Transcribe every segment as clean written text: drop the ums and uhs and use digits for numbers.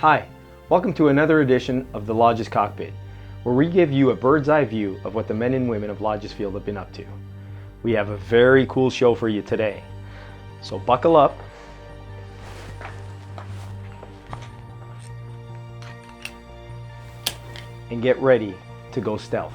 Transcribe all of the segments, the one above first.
Hi, welcome to another edition of the Lajes Cockpit, where we give you a bird's eye view of what the men and women of Lajes Field have been up to. We have a very cool show for you today, so buckle up and get ready to go stealth.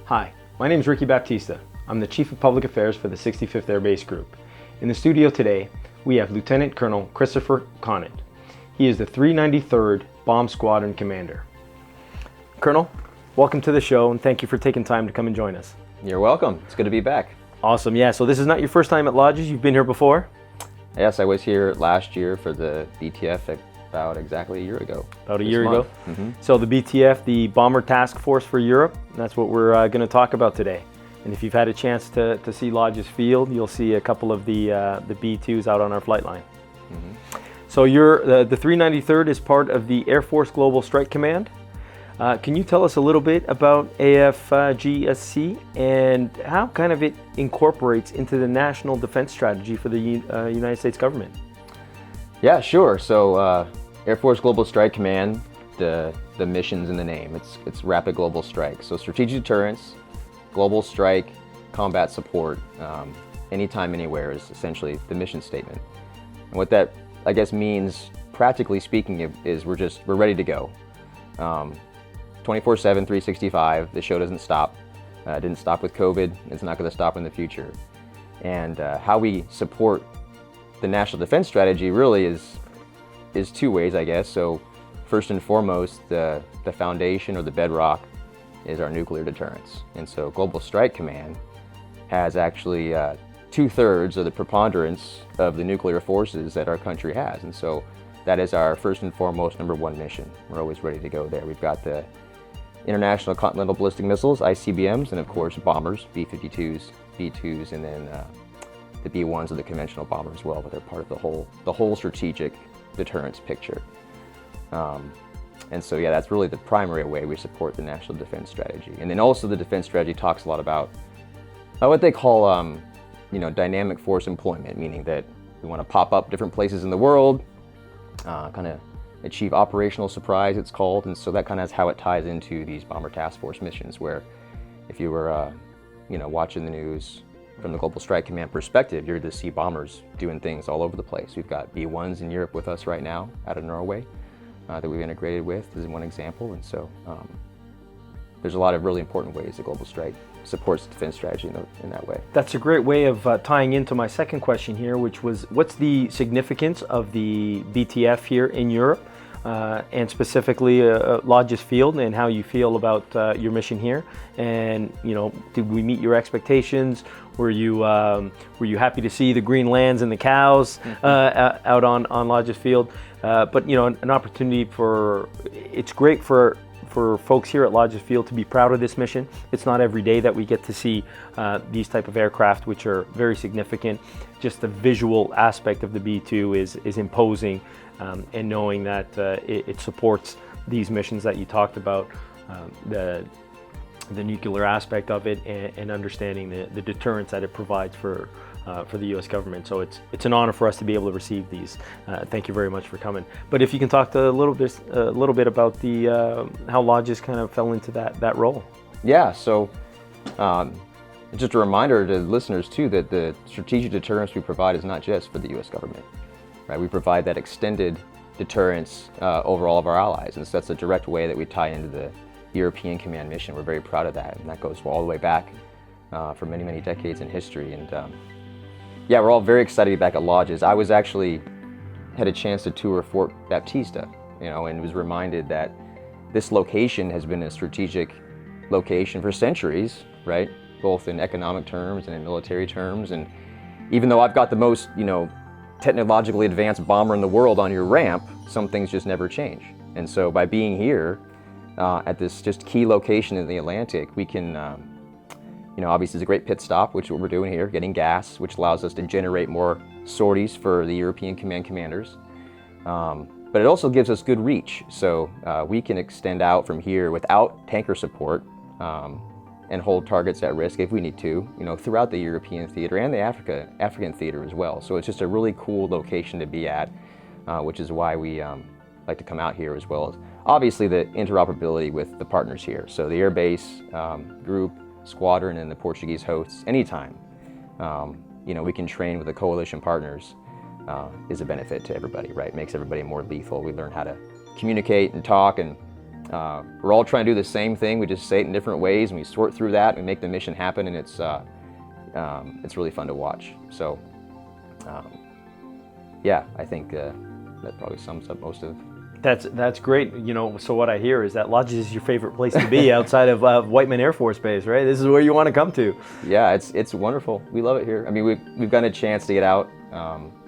Hi, my name is Ricky Baptista. I'm the Chief of Public Affairs for the 65th Air Base Group. In the studio today, we have Lt Col Christopher Conant. He is the 393rd Bomb Squadron Commander. Colonel, welcome to the show and thank you for taking time to come and join us. You're welcome. It's good to be back. Awesome, yeah, so this is not your first time at Lajes, you've been here before? Yes, I was here last year for the BTF about exactly a year ago. About a year ago? Mm-hmm. So the BTF, the Bomber Task Force for Europe, that's what we're going to talk about today. And if you've had a chance to see Lajes Field, you'll see a couple of the B-2s out on our flight line. Mm-hmm. So you're, the 393rd is part of the Air Force Global Strike Command. Can you tell us a little bit about AFGSC and how kind of it incorporates into the national defense strategy for the United States government? Yeah, sure. So Air Force Global Strike Command, the mission's in the name. It's rapid global strike. So strategic deterrence, global strike, combat support, anytime, anywhere is essentially the mission statement. And what that, I guess, means, practically speaking, is we're ready to go. 24/7, 365, the show doesn't stop. It didn't stop with COVID, it's not going to stop in the future. And how we support the national defense strategy really is two ways, I guess. So first and foremost, the foundation or the bedrock is our nuclear deterrence. And so Global Strike Command has actually 2/3 of the preponderance of the nuclear forces that our country has. And so that is our first and foremost #1 mission. We're always ready to go there. We've got the International Continental Ballistic Missiles, ICBMs, and of course bombers, B-52s, B-2s, and then the B-1s are the conventional bomber as well, but they're part of the whole strategic deterrence picture. And so yeah, that's really the primary way we support the national defense strategy. And then also the defense strategy talks a lot about what they call dynamic force employment, meaning that we want to pop up different places in the world, kind of achieve operational surprise, it's called. And so that kind of is how it ties into these Bomber Task Force missions, where if you were watching the news from the Global Strike Command perspective, you're to see bombers doing things all over the place. We've got B-1s in Europe with us right now out of Norway that we've integrated with, as one example. And so there's a lot of really important ways that Global Strike supports the defense strategy in that way. That's a great way of tying into my second question here, which was, what's the significance of the BTF here in Europe, and specifically Lajes Field, and how you feel about your mission here? And did we meet your expectations? Were you happy to see the green lands and the cows out on Lajes Field? But an opportunity it's great for folks here at Lajes Field to be proud of this mission. It's not every day that we get to see these type of aircraft, which are very significant. Just the visual aspect of the B-2 is imposing, and knowing that it supports these missions that you talked about, the nuclear aspect of it, and understanding the deterrence that it provides for the U.S. government. So it's an honor for us to be able to receive these. Thank you very much for coming. But if you can talk a little bit about how Lajes kind of fell into that role. Yeah. So just a reminder to listeners too that the strategic deterrence we provide is not just for the U.S. government. Right? We provide that extended deterrence over all of our allies, and so that's a direct way that we tie into the European Command mission. We're very proud of that, and that goes all the way back for many, many decades in history. And yeah, we're all very excited to be back at Lajes. I had a chance to tour Fort Baptista, and was reminded that this location has been a strategic location for centuries, right? Both in economic terms and in military terms. And even though I've got the most, technologically advanced bomber in the world on your ramp, some things just never change. And so by being here at this just key location in the Atlantic, we can Obviously it's a great pit stop, which is what we're doing here, getting gas, which allows us to generate more sorties for the European command commanders. But it also gives us good reach, so we can extend out from here without tanker support and hold targets at risk if we need to, throughout the European theater and the African theater as well. So it's just a really cool location to be at, which is why we like to come out here, as well as obviously the interoperability with the partners here. So the airbase, group, squadron, and the Portuguese hosts, anytime we can train with the coalition partners, is a benefit to everybody, right? Makes everybody more lethal. We learn how to communicate and talk, and we're all trying to do the same thing. We just say it in different ways, and we sort through that and make the mission happen, and it's really fun to watch. So yeah, I think that probably sums up most of. That's great. So what I hear is that Lajes is your favorite place to be outside of Whiteman Air Force Base, right? This is where you want to come to. Yeah, it's wonderful. We love it here. I mean, we've gotten a chance to get out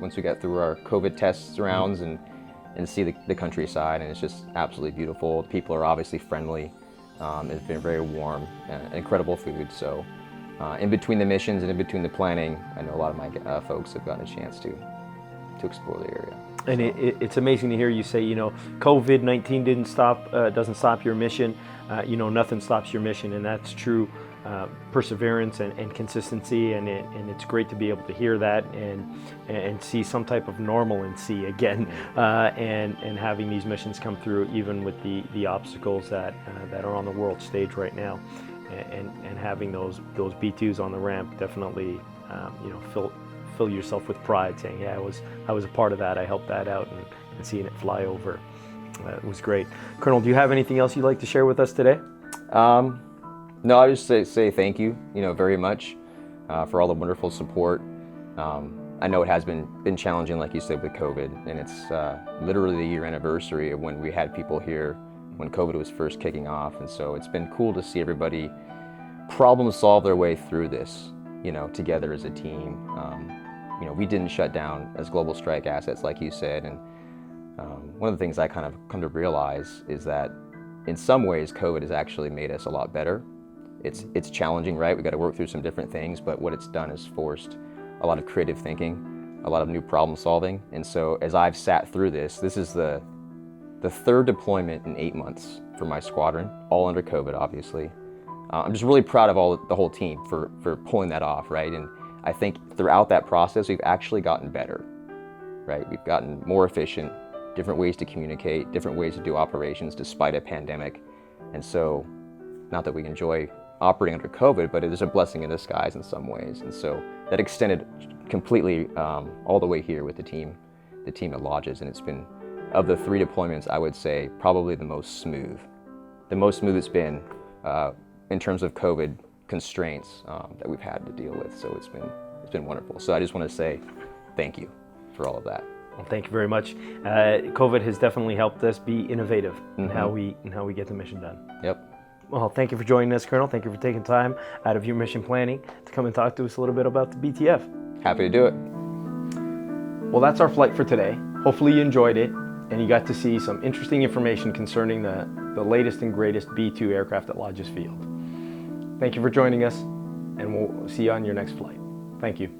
once we got through our COVID test rounds and see the countryside, and it's just absolutely beautiful. People are obviously friendly. It's been very warm, incredible food. So in between the missions and in between the planning, I know a lot of my folks have gotten a chance to explore the area. And it's amazing to hear you say, COVID-19 doesn't stop your mission. Nothing stops your mission, and that's true. Perseverance and consistency, and it's great to be able to hear that and see some type of normalcy again, and having these missions come through, even with the obstacles that are on the world stage right now, and having those B2s on the ramp definitely fill yourself with pride, saying, yeah, I was a part of that. I helped that out, and seeing it fly over, it was great. Colonel, do you have anything else you'd like to share with us today? No, I just say thank you, very much for all the wonderful support. I know it has been challenging, like you said, with COVID, and it's literally the year anniversary of when we had people here when COVID was first kicking off, and so it's been cool to see everybody problem solve their way through this, together as a team. We didn't shut down as global strike assets, like you said, and one of the things I kind of come to realize is that in some ways COVID has actually made us a lot better. It's challenging, right? We've got to work through some different things, but what it's done is forced a lot of creative thinking, a lot of new problem solving. And so as I've sat through this is the third deployment in 8 months for my squadron, all under COVID, obviously. I'm just really proud of the whole team for pulling that off, right? And I think throughout that process, we've actually gotten better, right? We've gotten more efficient, different ways to communicate, different ways to do operations despite a pandemic. And so, not that we enjoy operating under COVID, but it is a blessing in disguise in some ways. And so that extended completely all the way here with the team at Lajes, and it's been, of the 3 deployments, I would say probably the most smooth it's been in terms of COVID constraints that we've had to deal with. So it's been wonderful. So I just want to say thank you for all of that. Well, thank you very much. COVID has definitely helped us be innovative in how we get the mission done. Yep. Well, thank you for joining us, Colonel. Thank you for taking time out of your mission planning to come and talk to us a little bit about the BTF. Happy to do it. Well, that's our flight for today. Hopefully you enjoyed it and you got to see some interesting information concerning the latest and greatest B-2 aircraft at Lajes Field. Thank you for joining us, and we'll see you on your next flight. Thank you.